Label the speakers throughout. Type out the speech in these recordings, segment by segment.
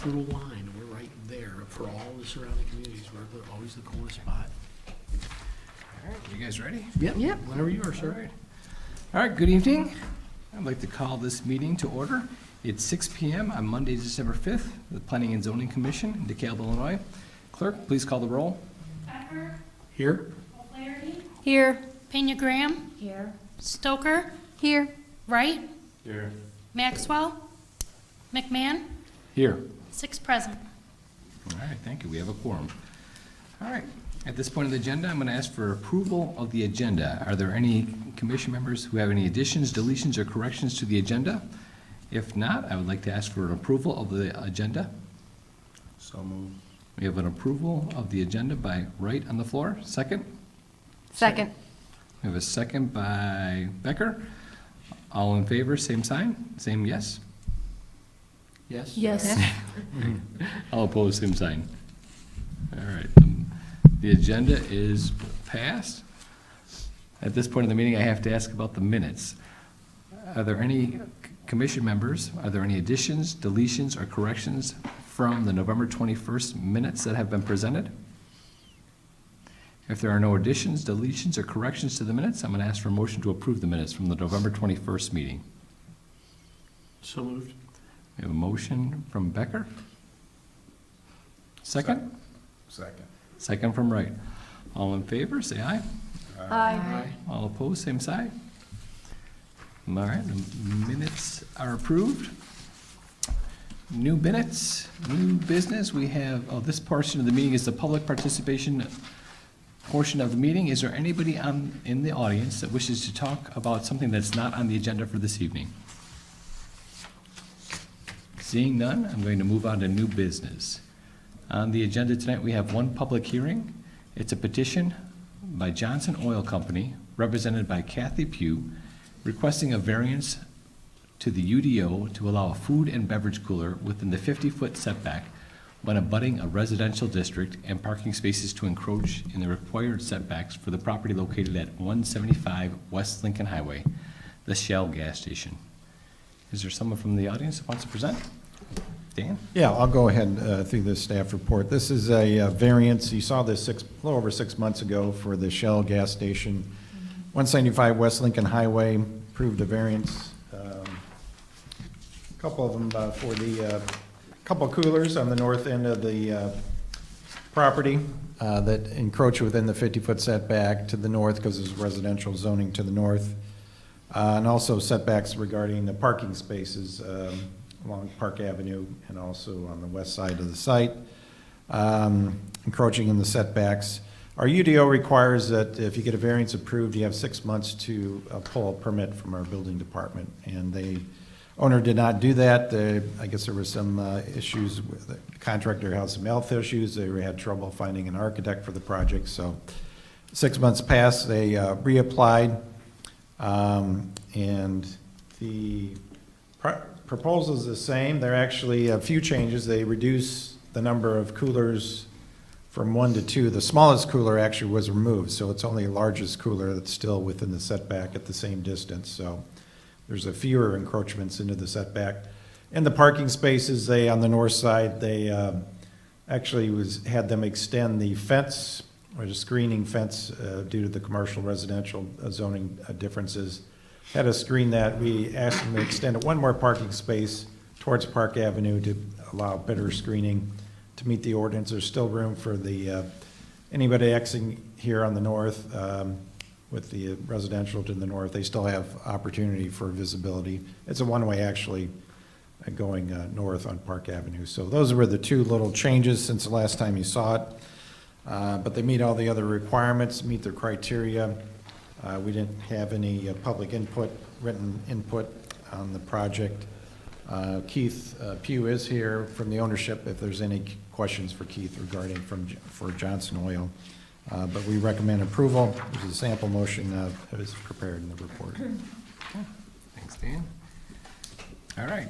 Speaker 1: nice little line, and we're right there for all the surrounding communities. We're always the coolest spot.
Speaker 2: All right, you guys ready?
Speaker 1: Yep.
Speaker 3: Yep.
Speaker 1: Whenever you are,
Speaker 2: All
Speaker 1: sir.
Speaker 2: right. All right, good evening. I'd like to call this meeting to order. It's 6 PM on Monday, December 5th, the Planning and Zoning Commission in DeKalb, Illinois. Clerk, please call the roll.
Speaker 4: Becker,
Speaker 1: Here?
Speaker 4: O'Flaherty,
Speaker 3: Here.
Speaker 4: Pena Graham,
Speaker 3: Here.
Speaker 4: Stoker,
Speaker 3: Here.
Speaker 4: Wright,
Speaker 2: Here.
Speaker 4: Maxwell, McMahon,
Speaker 2: Here.
Speaker 4: 6 present.
Speaker 2: All right, thank you. We have a quorum. All right, at this point of the agenda, I'm going to ask for approval of the agenda. Are there any commission members who have any additions, deletions, or corrections to the agenda? If not, I would like to ask for an approval of the agenda.
Speaker 1: So moved.
Speaker 2: We have an approval of the agenda by Wright on the floor. Second?
Speaker 3: Second.
Speaker 2: We have a second by Becker. All in favor, same sign, same yes.
Speaker 1: Yes?
Speaker 3: Yes.
Speaker 2: All opposed, same sign. All right, the agenda is passed. At this point in the meeting, I have to ask about the minutes. Are there any commission members, are there any additions, deletions, or corrections from the November 21st minutes that have been presented? If there are no additions, deletions, or corrections to the minutes, I'm going to ask for a motion to approve the minutes from the November 21st meeting.
Speaker 1: So moved.
Speaker 2: We have a motion from Becker. Second?
Speaker 5: Second.
Speaker 2: Second from Wright. All in favor, say aye.
Speaker 3: Aye.
Speaker 2: All opposed, same side. All right, the minutes are approved. New minutes, new business, we have, this portion of the meeting is the public participation portion of the meeting. Is there anybody in the audience that wishes to talk about something that's not on the agenda for this evening? Seeing none, I'm going to move on to new business. On the agenda tonight, we have one public hearing. It's a petition by Johnson Oil Company, represented by Kathy Pugh, requesting a variance to the UDO to allow a food and beverage cooler within the 50-foot setback when abutting a residential district and parking spaces to encroach in the required setbacks for the property located at 175 West Lincoln Highway, the Shell gas station. Is there someone from the audience that wants to present? Dan?
Speaker 5: Yeah, I'll go ahead through the staff report. This is a variance. You saw this a little over 6 months ago for the Shell gas station. 175 West Lincoln Highway approved a variance. A couple of them for the couple coolers on the north end of the property that encroach within the 50-foot setback to the north because there's residential zoning to the north. And also setbacks regarding the parking spaces along Park Avenue and also on the west side of the site, encroaching in the setbacks. Our UDO requires that if you get a variance approved, you have 6 months to pull a permit from our building department. And the owner did not do that. I guess there were some issues with the contractor had some health issues. They had trouble finding an architect for the project. So 6 months passed, they reapplied. And the proposal is the same. There are actually a few changes. They reduce the number of coolers from 1 to 2. The smallest cooler actually was removed, so it's only the largest cooler that's still within the setback at the same distance. So there's a fewer encroachments into the setback. In the parking spaces, they, on the north side, they actually had them extend the fence, or the screening fence, due to the commercial residential zoning differences. Had to screen that. We asked them to extend it one more parking space towards Park Avenue to allow better screening to meet the ordinance. There's still room for the anybody exiting here on the north with the residential to the north. They still have opportunity for visibility. It's a one-way actually going north on Park Avenue. So those were the two little changes since the last time you saw it. But they meet all the other requirements, meet their criteria. We didn't have any public input, written input on the project. Keith Pugh is here from the ownership if there's any questions for Keith regarding for Johnson Oil. But we recommend approval. There's a sample motion that is prepared in the report.
Speaker 2: Thanks, Dan. All right.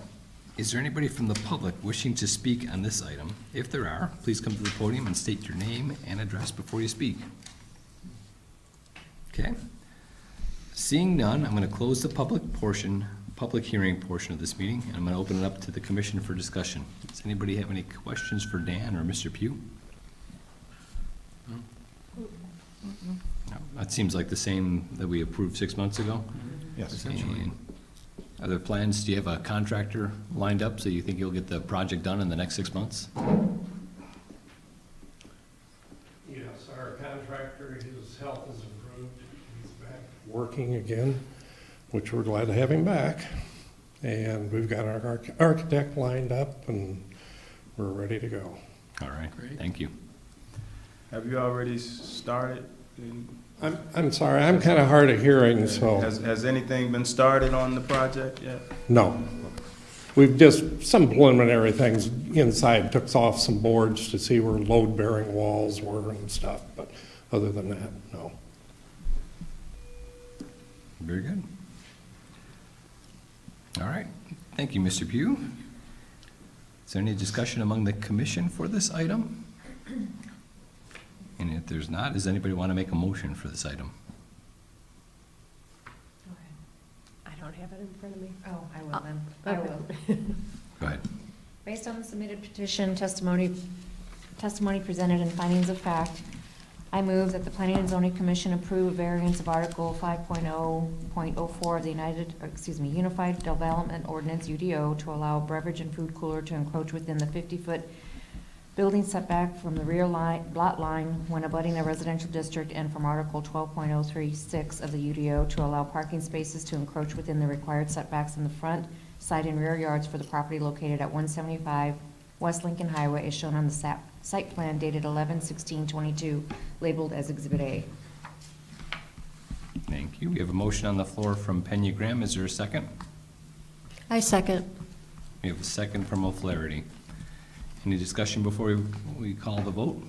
Speaker 2: Is there anybody from the public wishing to speak on this item? If there are, please come to the podium and state your name and address before you speak. Okay. Seeing none, I'm going to close the public portion public hearing portion of this meeting, and I'm going to open it up to the commission for discussion. Does anybody have any questions for Dan or Mr. Pugh? No, that seems like the same that we approved 6 months ago.
Speaker 5: Yes.
Speaker 1: Essentially.
Speaker 2: And are there plans, do you have a contractor lined up, so you think you'll get the project done in the next 6 months?
Speaker 6: Yes, our contractor, his health has improved. He's back working again, which we're glad to have him back. And we've got our architect lined up and we're ready to go.
Speaker 2: All right,
Speaker 1: Great.
Speaker 2: thank you.
Speaker 7: Have you already started?
Speaker 6: I'm sorry, I'm kind of hard of hearing, so,
Speaker 7: Has anything been started on the project yet?
Speaker 6: no. We've just, some preliminary things inside, took off some boards to see where load-bearing walls were and stuff, but other than that, no.
Speaker 2: Very good. All right, thank you, Mr. Pugh. Is there any discussion among the commission for this item? And if there's not, does anybody want to make a motion for this item?
Speaker 3: I don't have it in front of me.
Speaker 8: Oh, I will then. I
Speaker 3: Okay.
Speaker 8: will.
Speaker 2: Go ahead.
Speaker 8: Based on the submitted petition, testimony presented and findings of fact, I move that the Planning and Zoning Commission approve a variance of Article 5.0.04 of the Unified Development Ordinance, UDO, to allow a beverage and food cooler to encroach within the 50-foot building setback from the rear lot line when abutting a residential district, and from Article 12.036 of the UDO to allow parking spaces to encroach within the required setbacks in the front, side, and rear yards for the property located at 175 West Lincoln Highway as shown on the site plan dated 11/16/22, labeled as Exhibit A.
Speaker 2: Thank you. We have a motion on the floor from Pena Graham. Is there a second?
Speaker 3: I second.
Speaker 2: We have a second from O'Flaherty. Any discussion before we call the vote?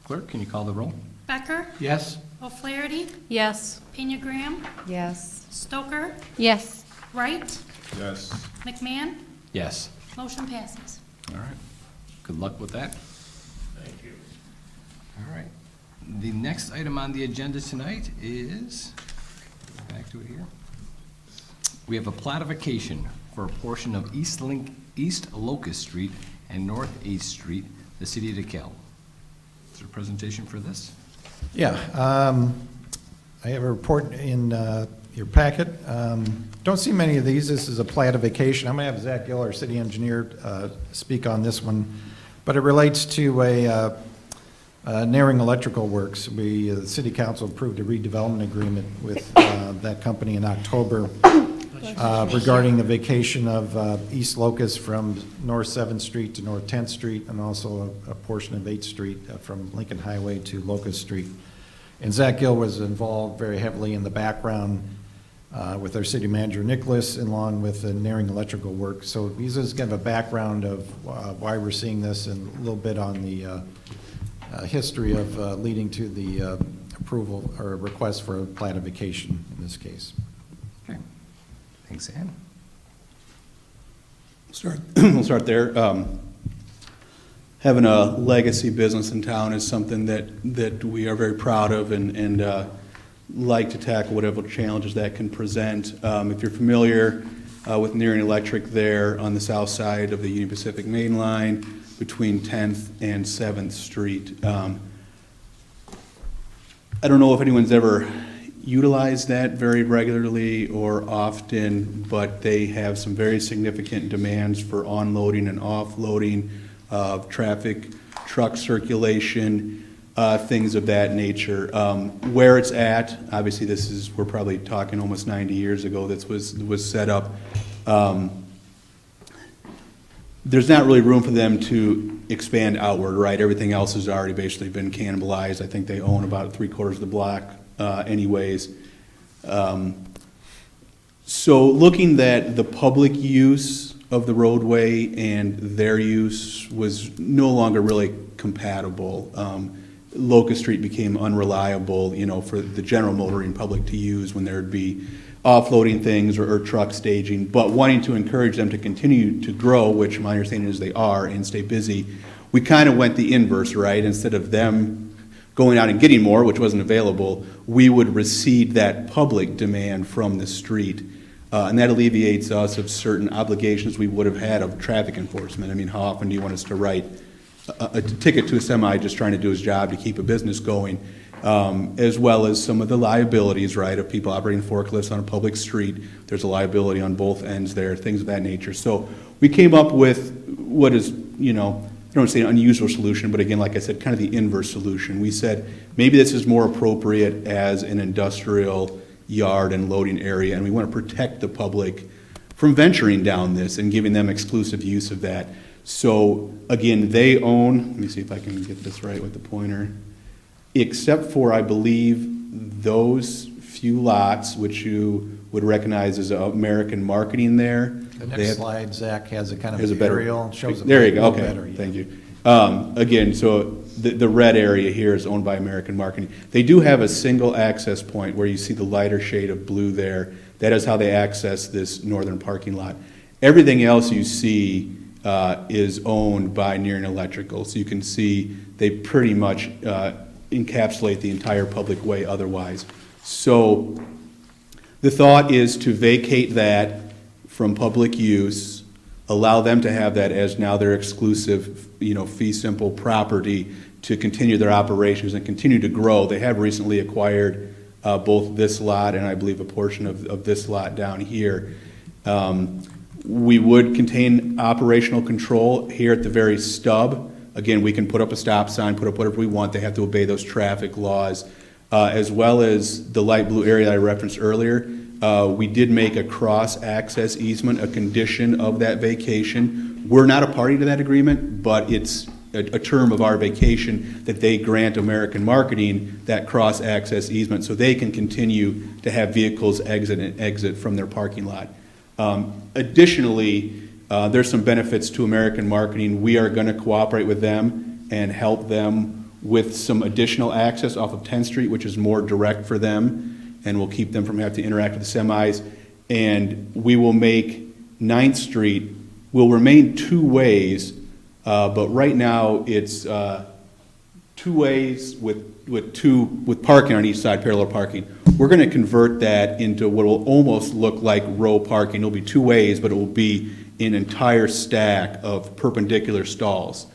Speaker 2: Clerk, can you call the roll?
Speaker 4: Becker,
Speaker 1: Yes?
Speaker 4: O'Flaherty,
Speaker 3: Yes.
Speaker 4: Pena Graham,
Speaker 8: Yes.
Speaker 4: Stoker,
Speaker 3: Yes.
Speaker 4: Wright,
Speaker 7: Yes.
Speaker 4: McMahon.
Speaker 2: Yes.
Speaker 4: Motion passes.
Speaker 2: All right. Good luck with that.
Speaker 6: Thank you.
Speaker 2: All right. The next item on the agenda tonight is, back to it here. We have a platification for a portion of East Locust Street and North 8th Street, the city of DeKalb. Is there a presentation for this?
Speaker 5: Yeah, I have a report in your packet. Don't see many of these. This is a platification. I'm going to have Zach Gill, our city engineer, speak on this one. But it relates to a Naring Electrical Works. The city council approved a redevelopment agreement with that company in October regarding the vacation of East Locust from North 7th Street to North 10th Street, and also a portion of 8th Street from Lincoln Highway to Locust Street. And Zach Gill was involved very heavily in the background with our city manager, Nicholas, along with the Naring Electrical Works. So he's just kind of a background of why we're seeing this, and a little bit on the history of leading to the approval or request for a platification in this case.
Speaker 2: Okay. Thanks, Ann.
Speaker 9: We'll start there. Having a legacy business in town is something that we are very proud of and like to tackle whatever challenges that can present. If you're familiar with Naring Electric there on the south side of the Union Pacific Main Line between 10th and 7th Street. I don't know if anyone's ever utilized that very regularly or often, but they have some very significant demands for onloading and offloading of traffic, truck circulation, things of that nature. Where it's at, obviously we're probably talking almost 90 years ago this was set up. There's not really room for them to expand outward, right? Everything else has already basically been cannibalized. I think they own about 3/4 of the block anyways. So looking at the public use of the roadway and their use was no longer really compatible. Locust Street became unreliable, for the general motoring public to use when there'd be offloading things or truck staging, but wanting to encourage them to continue to grow, which my understanding is they are, and stay busy, we kind of went the inverse, right? Instead of them going out and getting more, which wasn't available, we would recede that public demand from the street. And that alleviates us of certain obligations we would have had of traffic enforcement. I mean, how often do you want us to write a ticket to a semi just trying to do his job to keep a business going? As well as some of the liabilities, right, of people operating forklifts on a public street. There's a liability on both ends there, things of that nature. So we came up with what is, I don't want to say an unusual solution, but again, like I said, kind of the inverse solution. We said maybe this is more appropriate as an industrial yard and loading area, and we want to protect the public from venturing down this and giving them exclusive use of that. So again, they own, let me see if I can get this right with the pointer, except for, I believe, those few lots which you would recognize as American Marketing there.
Speaker 5: The
Speaker 9: They
Speaker 5: next
Speaker 9: have-
Speaker 5: slide, Zach, has a kind
Speaker 9: has a
Speaker 5: of
Speaker 9: better-
Speaker 5: aerial, shows it
Speaker 9: There you
Speaker 5: a
Speaker 9: go,
Speaker 5: little
Speaker 9: okay,
Speaker 5: better, yeah.
Speaker 9: thank you. Again, so the red area here is owned by American Marketing. They do have a single access point where you see the lighter shade of blue there. That is how they access this northern parking lot. Everything else you see is owned by Nearing Electrical. So you can see they pretty much encapsulate the entire public way otherwise. So the thought is to vacate that from public use, allow them to have that as now their exclusive, fee simple property to continue their operations and continue to grow. They have recently acquired both this lot and I believe a portion of this lot down here. We would contain operational control here at the very stub. Again, we can put up a stop sign, put up whatever we want. They have to obey those traffic laws, as well as the light blue area that I referenced earlier. We did make a cross-access easement a condition of that vacation. We're not a party to that agreement, but it's a term of our vacation that they grant American Marketing that cross-access easement so they can continue to have vehicles exit from their parking lot. Additionally, there's some benefits to American Marketing. We are going to cooperate with them and help them with some additional access off of 10th Street, which is more direct for them, and will keep them from having to interact with the semis. And we will make 9th Street will remain two ways, but right now it's two ways with parking on each side, parallel parking. We're going to convert that into what will almost look like row parking. It'll be two ways, but it will be an entire stack of perpendicular stalls.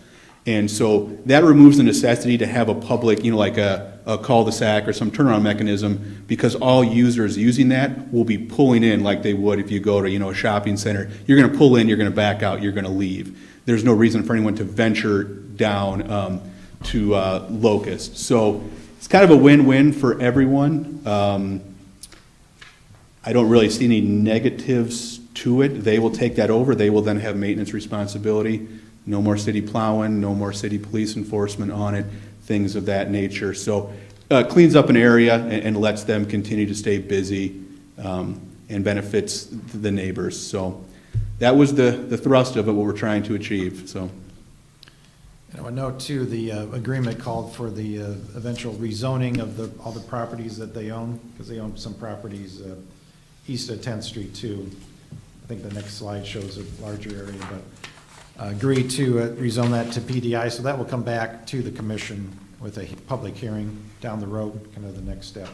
Speaker 9: And so that removes the necessity to have a public, like a cul-de-sac or some turnaround mechanism, because all users using that will be pulling in like they would if you go to, a shopping center. You're going to pull in, you're going to back out, you're going to leave. There's no reason for anyone to venture down to Locust. So it's kind of a win-win for everyone. I don't really see any negatives to it. They will take that over. They will then have maintenance responsibility. No more city plowing, no more city police enforcement on it, things of that nature. So cleans up an area and lets them continue to stay busy and benefits the neighbors. So that was the thrust of it, what we're trying to achieve. So.
Speaker 5: A note too, the agreement called for the eventual rezoning of all the properties that they own, because they own some properties east of 10th Street too. I think the next slide shows a larger area, but agreed to rezone that to PDI, so that will come back to the commission with a public hearing down the road, kind of the next step.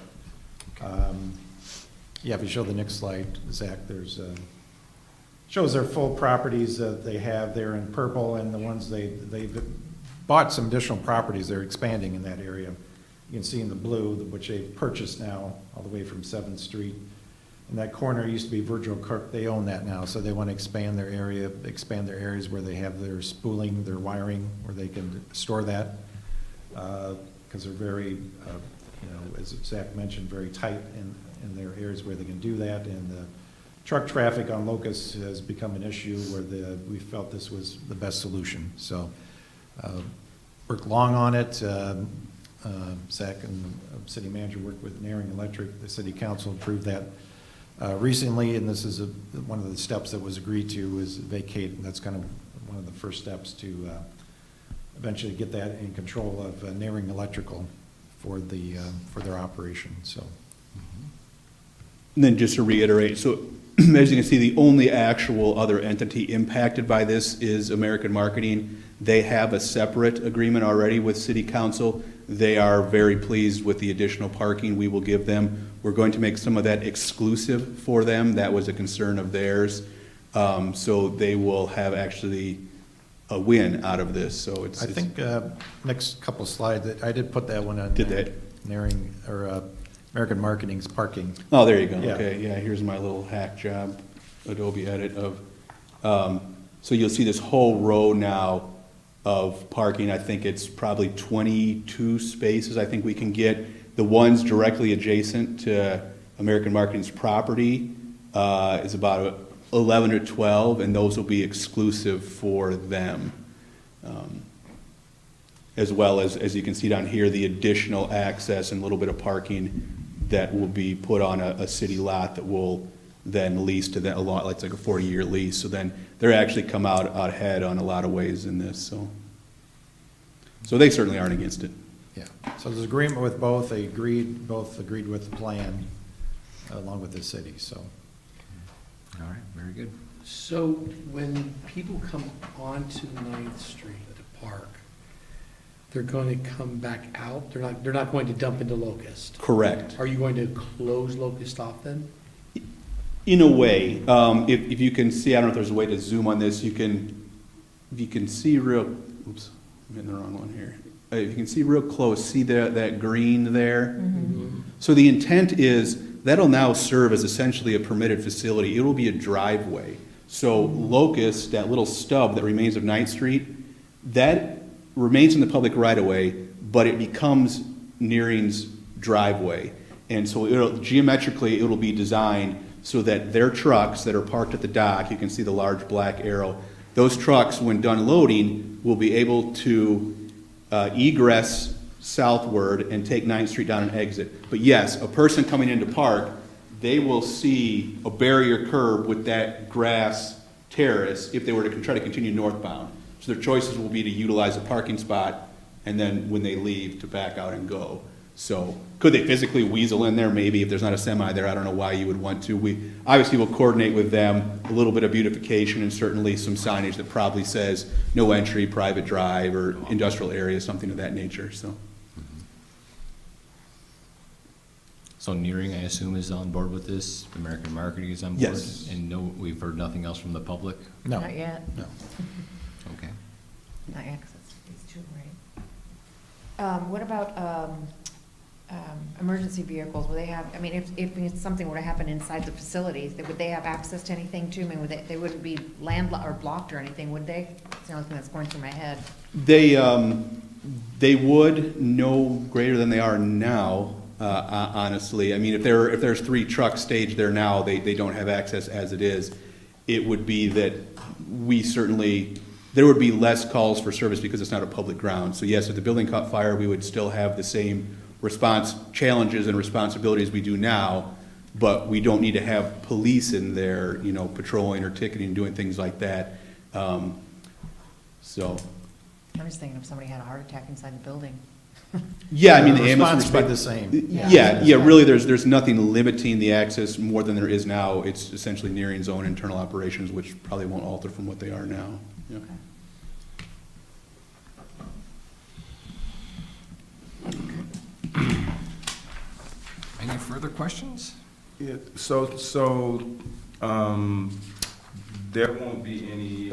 Speaker 5: Yeah, if you show the next slide, Zach, there's shows their full properties that they have there in purple, and the ones they've bought some additional properties. They're expanding in that area. You can see in the blue, which they've purchased now all the way from 7th Street. And that corner used to be Virgil Kirk. They own that now, so they want to expand their area, expand their areas where they have their spooling, their wiring, where they can store that. Because they're very, as Zach mentioned, very tight in their areas where they can do that. And the truck traffic on Locust has become an issue where we felt this was the best solution. So worked long on it. Zach and the city manager worked with Nearing Electric. The city council approved that recently, and this is one of the steps that was agreed to is vacate. And that's kind of one of the first steps to eventually get that in control of Nearing Electrical for their operation. So.
Speaker 9: And then just to reiterate, so as you can see, the only actual other entity impacted by this is American Marketing. They have a separate agreement already with City Council. They are very pleased with the additional parking we will give them. We're going to make some of that exclusive for them. That was a concern of theirs. So they will have actually a win out of this, so it's.
Speaker 5: I think, next couple slides, I did put that one on.
Speaker 9: Did that?
Speaker 5: American Marketing's parking.
Speaker 9: Oh, there you go.
Speaker 5: Yeah.
Speaker 9: Okay, yeah, here's my little hack job, Adobe Edit of, so you'll see this whole row now of parking. I think it's probably 22 spaces I think we can get. The ones directly adjacent to American Marketing's property is about 11 or 12, and those will be exclusive for them. As well as you can see down here, the additional access and a little bit of parking that will be put on a city lot that will then lease to that, a lot, it's like a 40-year lease. So then they're actually come out ahead on a lot of ways in this, so. So they certainly aren't against it.
Speaker 5: Yeah, so there's agreement with both, both agreed with the plan, along with the city, so.
Speaker 2: All right, very good.
Speaker 1: So when people come onto 9th Street to park, they're going to come back out? They're not going to dump into Locust?
Speaker 9: Correct.
Speaker 1: Are you going to close Locust off then?
Speaker 9: In a way, if you can see, I don't know if there's a way to zoom on this, if you can see real, oops, I'm in the wrong one here. If you can see real close, see that green there? So the intent is, that'll now serve as essentially a permitted facility. It will be a driveway. So Locust, that little stub that remains of 9th Street, that remains in the public right-of-way, but it becomes Nearing's driveway. And so geometrically, it'll be designed so that their trucks that are parked at the dock, you can see the large black arrow, those trucks, when done loading, will be able to egress southward and take 9th Street down and exit. But yes, a person coming into park, they will see a barrier curb with that grass terrace if they were to try to continue northbound. So their choices will be to utilize a parking spot and then when they leave to back out and go. So could they physically weasel in there? Maybe if there's not a semi there, I don't know why you would want to. We obviously will coordinate with them a little bit of beautification and certainly some signage that probably says no entry, private drive, or industrial area, something of that nature, so.
Speaker 2: So Nearing, I assume, is on board with this? American Marketing is on board?
Speaker 9: Yes.
Speaker 2: And no, we've heard nothing else from the public?
Speaker 5: No,
Speaker 8: Not yet,
Speaker 5: no.
Speaker 2: Okay.
Speaker 8: not yet, 'cause it's phase 2, right? What about, emergency vehicles? Will they have, I mean, if something were to happen inside the facilities, would they have access to anything too? I mean, they wouldn't be landlocked or blocked or anything, would they? It's the only thing that's going through my head.
Speaker 9: They would no greater than they are now, honestly. I mean, if there's 3 trucks staged there now, they don't have access as it is. It would be that there would be less calls for service because it's not a public ground. So yes, if the building caught fire, we would still have the same response challenges and responsibilities we do now, but we don't need to have police in there, patrolling or ticketing, doing things like that. So.
Speaker 8: I'm just thinking if somebody had a heart attack inside the building.
Speaker 9: Yeah, I mean, the
Speaker 5: The
Speaker 9: ambulance
Speaker 5: response would be the same.
Speaker 9: Yeah, really, there's nothing limiting the access more than there is now. It's essentially Nearing's own internal operations, which probably won't alter from what they are now. Yeah.
Speaker 2: Any further questions?
Speaker 7: Yeah, so, there won't be any,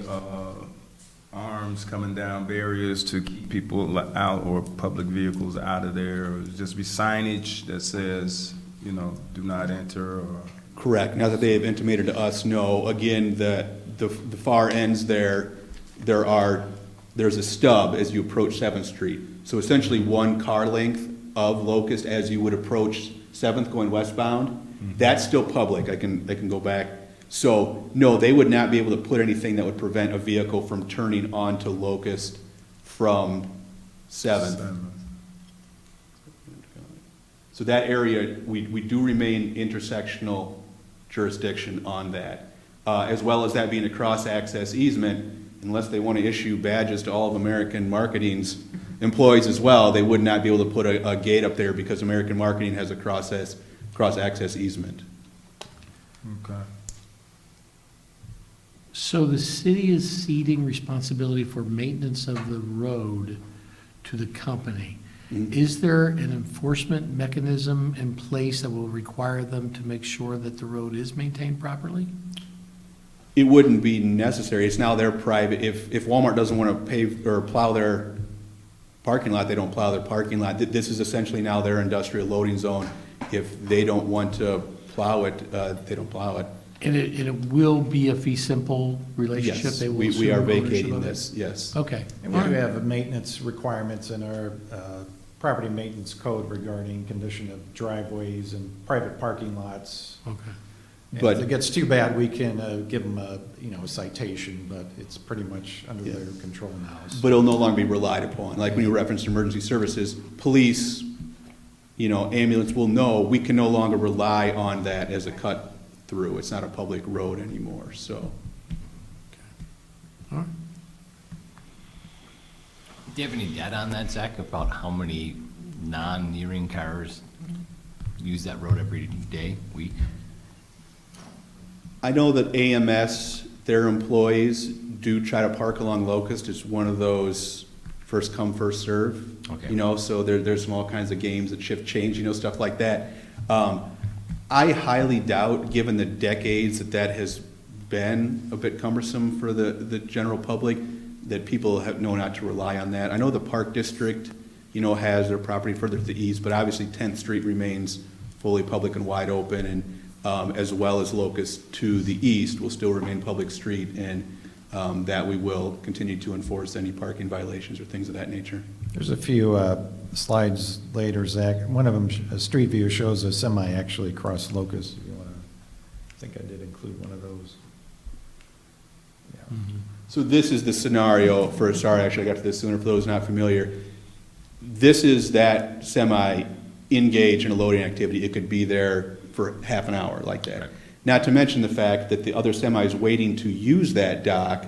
Speaker 7: arms coming down, barriers to keep people out or public vehicles out of there? Or just be signage that says, do not enter or?
Speaker 9: Correct. Now that they have intimated to us, no. Again, the far ends there's a stub as you approach 7th Street. So essentially 1 car length of Locust as you would approach 7th going westbound. Mm-hmm. That's still public. I can go back. So no, they would not be able to put anything that would prevent a vehicle from turning onto Locust from 7th. So that area, we do remain intersectional jurisdiction on that. As well as that being a cross-access easement, unless they want to issue badges to all of American Marketing's employees as well, they would not be able to put a gate up there because American Marketing has a cross-access easement.
Speaker 5: Okay.
Speaker 1: So the city is ceding responsibility for maintenance of the road to the company.
Speaker 9: Mhm.
Speaker 1: Is there an enforcement mechanism in place that will require them to make sure that the road is maintained properly?
Speaker 9: It wouldn't be necessary. It's now their private, if Walmart doesn't want to pave or plow their parking lot, they don't plow their parking lot. This is essentially now their industrial loading zone. If they don't want to plow it, they don't plow it.
Speaker 1: And it will be a fee simple relationship?
Speaker 9: Yes,
Speaker 1: They will
Speaker 9: we
Speaker 1: assume
Speaker 9: are
Speaker 1: ownership
Speaker 9: vacating
Speaker 1: of it?
Speaker 9: this, yes.
Speaker 1: Okay.
Speaker 5: And we do have maintenance requirements in our property maintenance code regarding condition of driveways and private parking lots.
Speaker 1: Okay.
Speaker 5: And
Speaker 9: But-
Speaker 5: if it gets too bad, we can give them a, a citation, but it's pretty much under
Speaker 9: Yeah.
Speaker 5: their control now. So-
Speaker 9: But it'll no longer be relied upon. Like when you referenced emergency services, police, ambulance will know, we can no longer rely on that as a cut through. It's not a public road anymore, so.
Speaker 1: All right.
Speaker 2: Do you have any data on that, Zach, about how many non-nearing cars use that road every day, week?
Speaker 9: I know that AMS, their employees do try to park along Locust. It's one of those first come, first serve.
Speaker 2: Okay.
Speaker 9: So there's some all kinds of games that shift change, stuff like that. I highly doubt, given the decades that has been a bit cumbersome for the general public, that people know not to rely on that. I know the Park District, has their property further to the east, but obviously 10th Street remains fully public and wide open, and as well as Locust to the east will still remain public street, and that we will continue to enforce any parking violations or things of that nature.
Speaker 5: There's a few slides later, Zach. One of them, a street view, shows a semi actually across Locust. If you want to, I think I did include one of those. Yeah.
Speaker 9: So this is the scenario for, sorry, actually I got to this sooner, for those not familiar. This is that semi engaged in a loading activity. It could be there for half an hour like that. Not to mention the fact that the other semis waiting to use that dock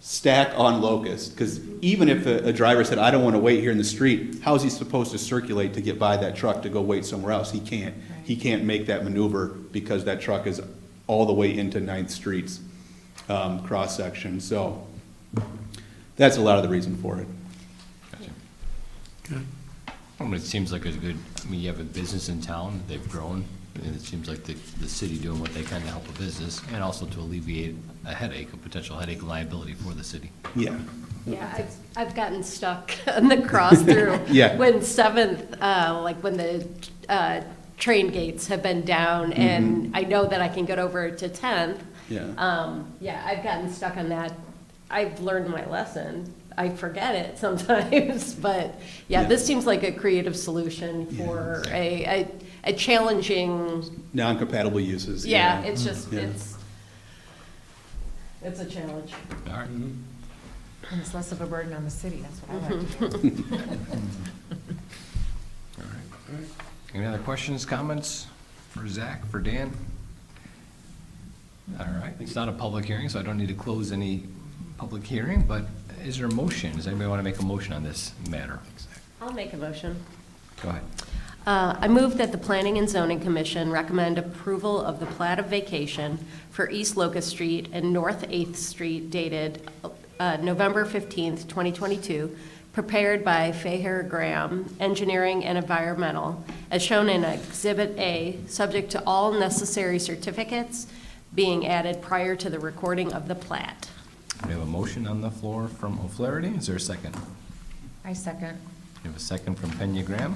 Speaker 9: stack on Locust, because even if a driver said, I don't want to wait here in the street, how is he supposed to circulate to get by that truck to go wait somewhere else? He can't. He can't make that maneuver because that truck is all the way into 9th Street's cross-section. So that's a lot of the reason for it.
Speaker 2: Gotcha.
Speaker 1: Good.
Speaker 2: Well, it seems like a good, you have a business in town, they've grown, and it seems like the city doing what they can to help a business, and also to alleviate a headache, a potential headache liability for the city.
Speaker 9: Yeah.
Speaker 3: Yeah, I've gotten stuck on the cross through.
Speaker 9: Yeah.
Speaker 3: When 7th, like when the train gates have been down, and I know that I can get over to 10th.
Speaker 9: Yeah.
Speaker 3: Yeah, I've gotten stuck on that. I've learned my lesson. I forget it sometimes, but yeah,
Speaker 9: Yeah.
Speaker 3: this seems like a creative solution for a challenging,
Speaker 9: Non-compatible uses.
Speaker 3: yeah, it's just,
Speaker 9: Yeah.
Speaker 3: it's a challenge.
Speaker 2: All right.
Speaker 8: And it's less of a burden on the city, that's what I like to do.
Speaker 2: All right. Any other questions, comments for Zach, for Dan? All right, it's not a public hearing, so I don't need to close any public hearing, but is there a motion? Does anybody want to make a motion on this matter?
Speaker 3: I'll make a motion.
Speaker 2: Go ahead.
Speaker 3: I move that the Planning and Zoning Commission recommend approval of the plat of vacation for East Locust Street and North 8th Street dated November 15th, 2022, prepared by Faher Graham Engineering and Environmental, as shown in Exhibit A, subject to all necessary certificates being added prior to the recording of the plat.
Speaker 2: We have a motion on the floor from O'Flaherty. Is there a second?
Speaker 8: I second.
Speaker 2: We have a second from Pena Graham.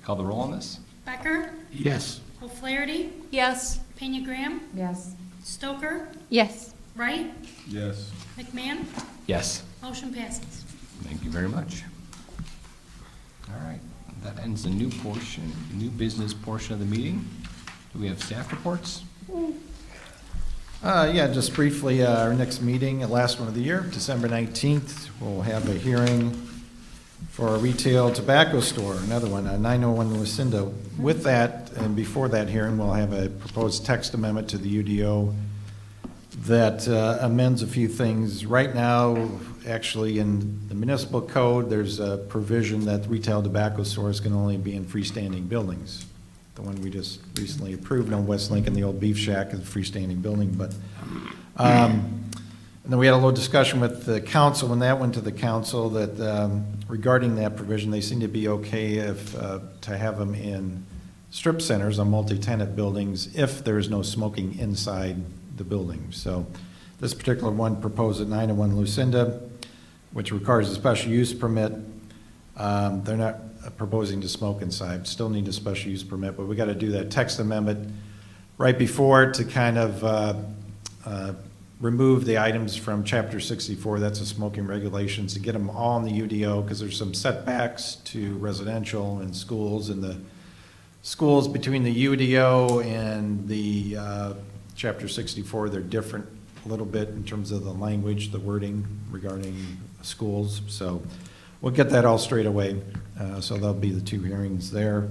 Speaker 2: Call the roll on this.
Speaker 4: Becker,
Speaker 1: Yes.
Speaker 4: O'Flaherty,
Speaker 3: Yes.
Speaker 4: Pena Graham,
Speaker 8: Yes.
Speaker 4: Stoker,
Speaker 8: Yes.
Speaker 4: Wright,
Speaker 7: Yes.
Speaker 4: McMahon.
Speaker 2: Yes.
Speaker 4: Motion passes.
Speaker 2: Thank you very much. All right, that ends the new portion, new business portion of the meeting. Do we have staff reports?
Speaker 5: Yeah, just briefly, our next meeting, last one of the year, December 19th, we'll have a hearing for a retail tobacco store, another one, 901 Lucinda. With that, and before that hearing, we'll have a proposed text amendment to the UDO that amends a few things. Right now, actually, in the municipal code, there's a provision that retail tobacco stores can only be in freestanding buildings. The one we just recently approved on West Lincoln, the old Beef Shack, is a freestanding building, but And then we had a little discussion with the council, when that went to the council, that regarding that provision, they seem to be okay if, to have them in strip centers on multi-tenant buildings if there is no smoking inside the building. So this particular one proposed at 901 Lucinda, which requires a special use permit. They're not proposing to smoke inside, still need a special use permit, but we got to do that text amendment right before to kind of remove the items from Chapter 64, that's the smoking regulations, to get them all in the UDO, because there's some setbacks to residential and schools, and the schools between the UDO and the Chapter 64, they're different a little bit in terms of the language, the wording regarding schools. So we'll get that all straight away. So there'll be the 2 hearings there.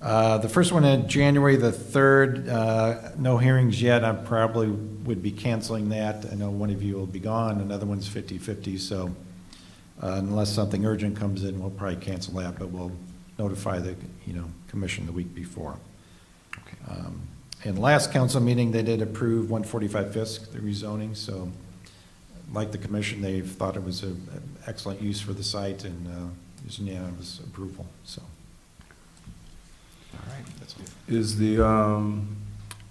Speaker 5: The first one in January the 3rd, no hearings yet. I probably would be canceling that. I know one of you will be gone, another one's 50-50, so unless something urgent comes in, we'll probably cancel that, but we'll notify the, commission the week before. And last council meeting, they did approve 145 Fisk, the rezoning, so like the commission, they thought it was an excellent use for the site, and it was unanimous approval, so.
Speaker 2: All right.
Speaker 5: That's all.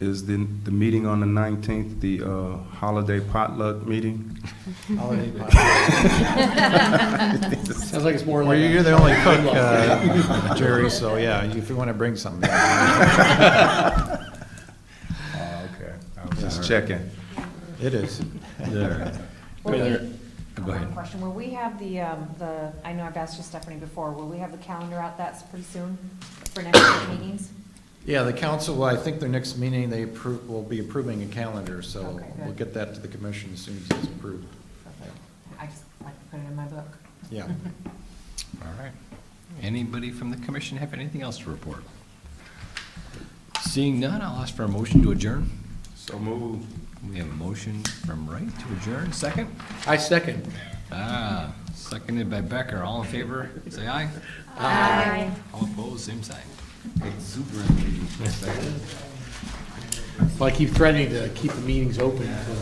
Speaker 7: Is the meeting on the 19th, the holiday potluck meeting?
Speaker 5: Holiday pie.
Speaker 1: Sounds like it's more
Speaker 5: Well,
Speaker 1: like.
Speaker 5: you're the only cook, Jerry, so yeah, if you want to bring something.
Speaker 7: Okay, I was just checking.
Speaker 5: It is.
Speaker 8: Will we-
Speaker 2: Go ahead.
Speaker 8: One question, will we have I know I've asked you, Stephanie, before, will we have the calendar out that's pretty soon for next week's meetings?
Speaker 5: Yeah, the council, I think their next meeting, will be approving a calendar, so
Speaker 8: Okay, good.
Speaker 5: we'll get that to the commission as soon as it's approved.
Speaker 8: Perfect. I just like to put it in my book.
Speaker 5: Yeah.
Speaker 2: All right. Anybody from the commission have anything else to report? Seeing none, I'll ask for a motion to adjourn.
Speaker 7: So move.
Speaker 2: We have a motion from Wright to adjourn. Second?
Speaker 1: I second.
Speaker 2: Seconded by Becker. All in favor, say aye.
Speaker 8: Aye.
Speaker 2: All opposed, same sign.
Speaker 1: Well, I keep threatening to keep the meetings open until